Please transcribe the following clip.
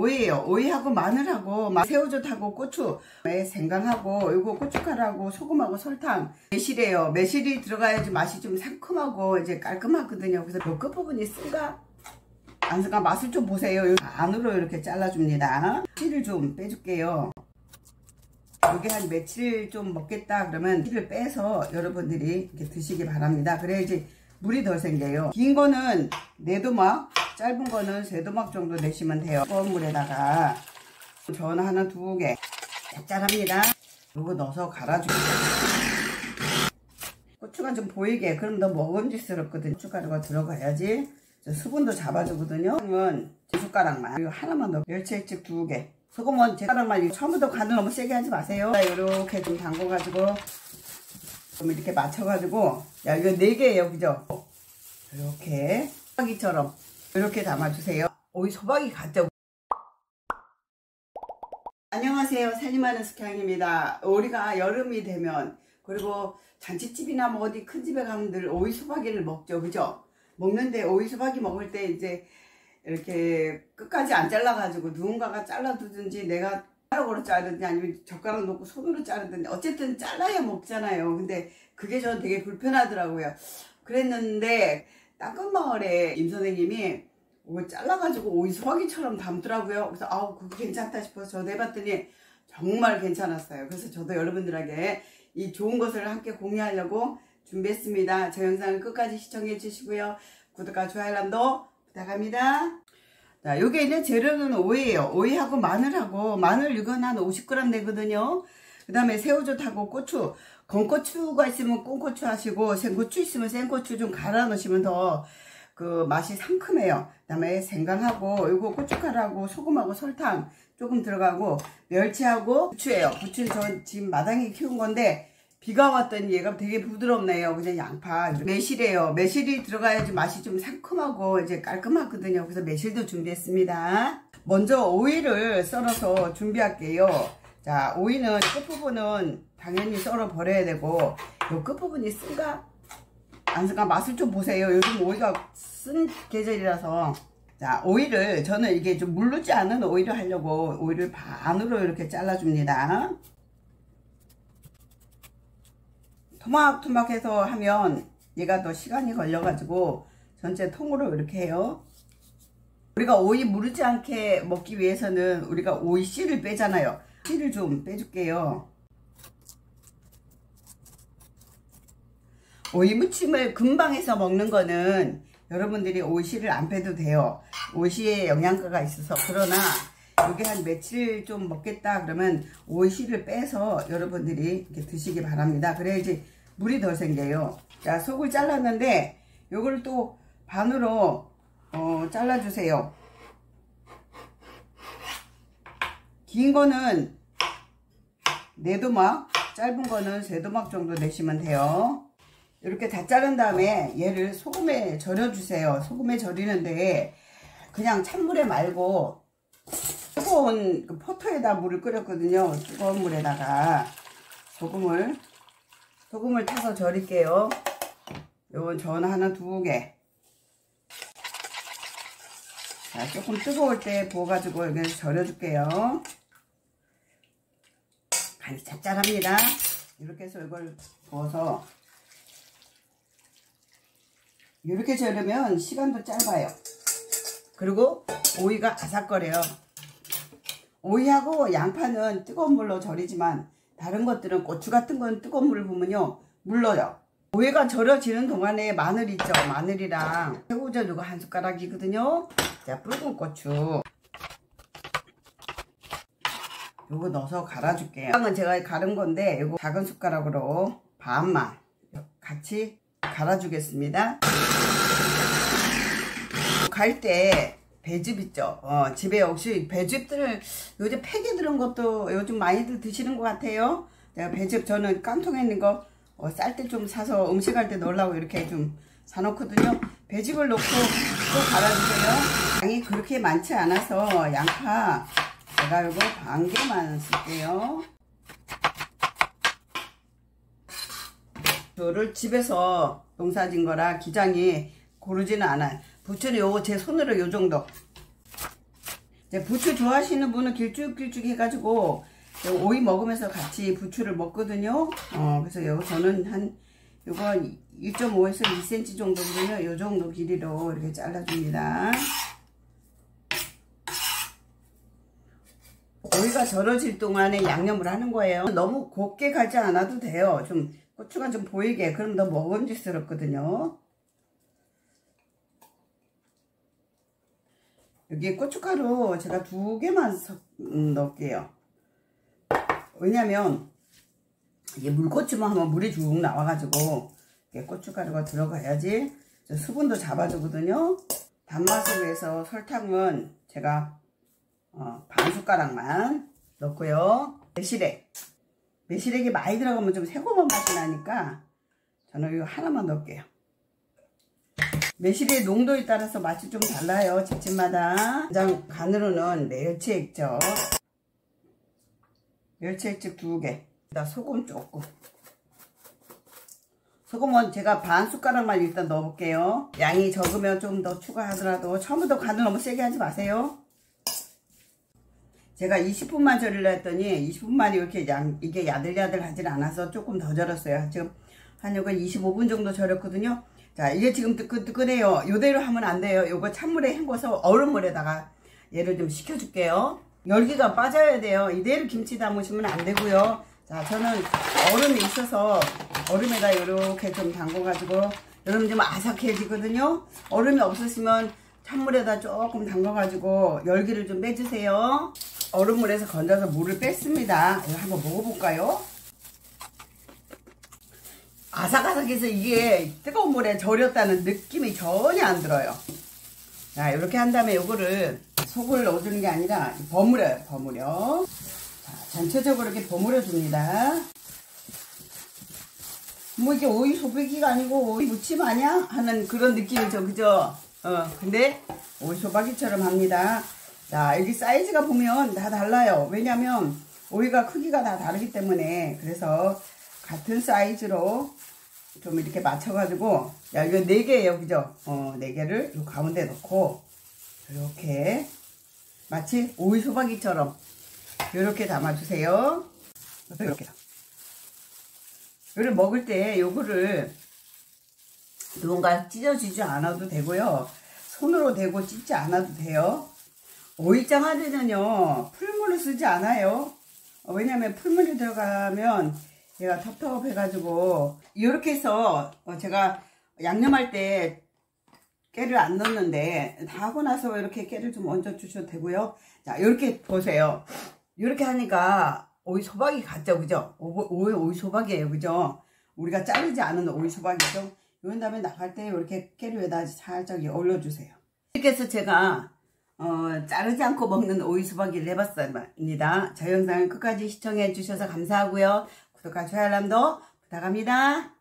오이예요. 오이하고 마늘하고 새우젓하고 고추, 생강하고 요거 고춧가루하고 소금하고 설탕, 매실이에요. 매실이 들어가야지 맛이 좀 상큼하고 이제 깔끔하거든요. 그래서 요 끝부분이 쓴가 안 쓴가 맛을 좀 보세요. 안으로 이렇게 잘라줍니다. 씨를 좀 빼줄게요. 이게 한 며칠 좀 먹겠다 그러면 씨를 빼서 여러분들이 이렇게 드시기 바랍니다. 그래야지 물이 덜 생겨요. 긴 거는 4도막, 짧은 거는 3도막 정도 내시면 돼요. 뜨거운 물에다가 전 하나 2개 짭짤합니다. 이거 넣어서 갈아주세요. 고추가 좀 보이게, 그럼 더 먹음직스럽거든요. 고춧가루가 들어가야지 수분도 잡아주거든요. 소금은 제 숟가락만, 이거 하나만 넣어. 멸치액젓 2개, 소금은 제 숟가락만. 처음부터 간을 너무 세게 하지 마세요. 이렇게 좀 담궈가지고 좀 이렇게 맞춰가지고, 야 이거 4개예요, 그죠? 이렇게 소박이처럼 이렇게 담아주세요. 오이 소박이 같죠? 안녕하세요, 살림하는 스카입니다. 우리가 여름이 되면, 그리고 잔치집이나 뭐 어디 큰 집에 가면 늘 오이 소박이를 먹죠, 그죠? 먹는데 오이 소박이 먹을 때 이제 이렇게 끝까지 안 잘라가지고 누군가가 잘라두든지 내가 젓가락으로 자르든지 아니면 젓가락 놓고 손으로 자르든지 어쨌든 잘라야 먹잖아요. 근데 그게 저는 되게 불편하더라고요. 그랬는데 땅끝마을에 임 선생님이 이걸 잘라가지고 오이 소박이처럼 담더라고요. 그래서 아우 그거 괜찮다 싶어서 저도 해봤더니 정말 괜찮았어요. 그래서 저도 여러분들에게 이 좋은 것을 함께 공유하려고 준비했습니다. 저 영상을 끝까지 시청해 주시고요. 구독과 좋아요 알람도 부탁합니다. 자, 요게 이제 재료는 오이예요. 오이하고 마늘하고, 마늘 이건 한 50g 되거든요. 그 다음에 새우젓하고 고추, 건고추가 있으면 꽁고추 하시고, 생고추 있으면 생고추 좀 갈아 넣으시면 더 그 맛이 상큼해요. 그 다음에 생강하고, 요거 고춧가루하고 소금하고 설탕 조금 들어가고, 멸치하고 부추예요. 부추는 전 지금 마당에 키운 건데, 비가 왔더니 얘가 되게 부드럽네요. 그냥 양파. 매실이에요. 매실이 들어가야지 맛이 좀 상큼하고 이제 깔끔하거든요. 그래서 매실도 준비했습니다. 먼저 오이를 썰어서 준비할게요. 자, 오이는 끝부분은 당연히 썰어 버려야 되고, 요 끝부분이 쓴가 안 쓴가 맛을 좀 보세요. 요즘 오이가 쓴 계절이라서. 자, 오이를 저는 이게 좀 물르지 않은 오이를 하려고 오이를 반으로 이렇게 잘라줍니다. 토막토막해서 하면 얘가 더 시간이 걸려가지고 전체 통으로 이렇게 해요. 우리가 오이 무르지 않게 먹기 위해서는 우리가 오이 씨를 빼잖아요. 씨를 좀 빼줄게요. 오이 무침을 금방 해서 먹는 거는 여러분들이 오이 씨를 안 빼도 돼요. 오이 씨에 영양가가 있어서. 그러나 이게 한 며칠 좀 먹겠다 그러면 오이 씨를 빼서 여러분들이 이렇게 드시기 바랍니다. 그래야지 물이 덜 생겨요. 자, 속을 잘랐는데 요걸 또 반으로 잘라주세요. 긴 거는 4도막, 짧은 거는 3도막 정도 내시면 돼요. 이렇게 다 자른 다음에 얘를 소금에 절여주세요. 소금에 절이는데 그냥 찬물에 말고 뜨거운 그 포토에다 물을 끓였거든요. 뜨거운 물에다가 소금을 타서 절일게요. 요건 전 하나 2개. 자, 조금 뜨거울 때 부어가지고 여기서 절여줄게요. 간이 짭짤합니다. 이렇게 해서 이걸 부어서 이렇게 절이면 시간도 짧아요. 그리고 오이가 아삭거려요. 오이하고 양파는 뜨거운 물로 절이지만 다른 것들은 고추 같은 건 뜨거운 물을 부으면요 물러요. 오이가 절여지는 동안에 마늘 있죠. 마늘이랑 새우젓 이거 한 숟가락이거든요. 자, 붉은 고추 요거 넣어서 갈아줄게요. 이건 제가 갈은 건데 요거 작은 숟가락으로 반만 같이 갈아주겠습니다. 갈 때 배즙 있죠. 집에 혹시 배즙들 요즘 팩에 들은 것도 요즘 많이들 드시는 것 같아요. 제가 배즙 저는 깡통에 있는 거 쌀 때 좀 사서 음식할 때 넣으려고 이렇게 좀 사놓거든요. 배즙을 넣고 또 갈아주세요. 양이 그렇게 많지 않아서 양파 제가 이거 반 개만 쓸게요. 저를 집에서 농사진 거라 기장이 고르지는 않아요. 부추는 요거 제 손으로 요 정도 이제 부추 좋아하시는 분은 길쭉길쭉 해가지고 오이 먹으면서 같이 부추를 먹거든요. 그래서 저는 한 요거 1.5에서 2cm 정도거든요. 요 정도 길이로 이렇게 잘라줍니다. 오이가 절여질 동안에 양념을 하는 거예요. 너무 곱게 가지 않아도 돼요. 좀 고추가 좀 보이게. 그럼 더 먹음직스럽거든요. 여기 고춧가루 제가 2개만 넣을게요. 왜냐면 이게 물고추만 하면 물이 쭉 나와가지고 고춧가루가 들어가야지 수분도 잡아주거든요. 단맛을 위해서 설탕은 제가 반 숟가락만 넣고요. 매실액이 많이 들어가면 좀 새콤한 맛이 나니까 저는 이거 하나만 넣을게요. 매실의 농도에 따라서 맛이 좀 달라요. 집집마다. 간으로는 멸치액젓 2개. 소금 조금. 소금은 제가 반 숟가락만 일단 넣어볼게요. 양이 적으면 좀 더 추가하더라도 처음부터 간을 너무 세게 하지 마세요. 제가 20분만 절이려 했더니 20분만이 이렇게 이게 야들야들하지 않아서 조금 더 절였어요. 지금 한 요거 25분 정도 절였거든요. 자, 이게 지금 뜨끈뜨끈해요. 요대로 하면 안 돼요. 요거 찬물에 헹궈서 얼음물에다가 얘를 좀 식혀줄게요. 열기가 빠져야 돼요. 이대로 김치 담으시면 안 되고요. 자, 저는 얼음이 있어서 얼음에다 이렇게 좀 담궈가지고 여러분 좀 아삭해지거든요. 얼음이 없으시면 찬물에다 조금 담가가지고 열기를 좀 빼주세요. 얼음물에서 건져서 물을 뺐습니다. 이거 한번 먹어볼까요? 아삭아삭해서 이게 뜨거운 물에 절였다는 느낌이 전혀 안 들어요. 자, 이렇게 한 다음에 이거를 속을 넣어주는 게 아니라 버무려요. 자, 전체적으로 이렇게 버무려 줍니다. 뭐 이게 오이 소박이가 아니고 오이 무침 아니야? 하는 그런 느낌이죠. 그죠? 근데 오이 소박이처럼 합니다. 자, 여기 사이즈가 보면 다 달라요. 왜냐면 오이가 크기가 다 다르기 때문에. 그래서 같은 사이즈로 좀 이렇게 맞춰가지고, 야, 이거 4개예요. 그죠? 4개를 요 가운데 넣고, 이렇게 마치 오이 소박이처럼 이렇게 담아주세요. 이렇게. 요를 먹을 때 요거를 누군가 찢어주지 않아도 되고요. 손으로 대고 찢지 않아도 돼요. 오이장아찌는요, 풀물을 쓰지 않아요. 왜냐면 풀물이 들어가면 얘가 텁텁해가지고, 이렇게 해서 제가 양념할 때 깨를 안 넣는데, 다 하고 나서 이렇게 깨를 좀 얹어 주셔도 되고요. 자, 이렇게 보세요. 이렇게 하니까 오이 소박이 같죠, 그죠? 오이 소박이에요, 그죠? 우리가 자르지 않은 오이 소박이죠. 이런 다음에 나갈 때 이렇게 깨를 위에다 살짝 올려주세요. 이렇게 해서 제가 자르지 않고 먹는 오이 소박이를 해봤습니다. 저 영상을 끝까지 시청해 주셔서 감사하고요. 구독과 좋아요 알람도 부탁합니다.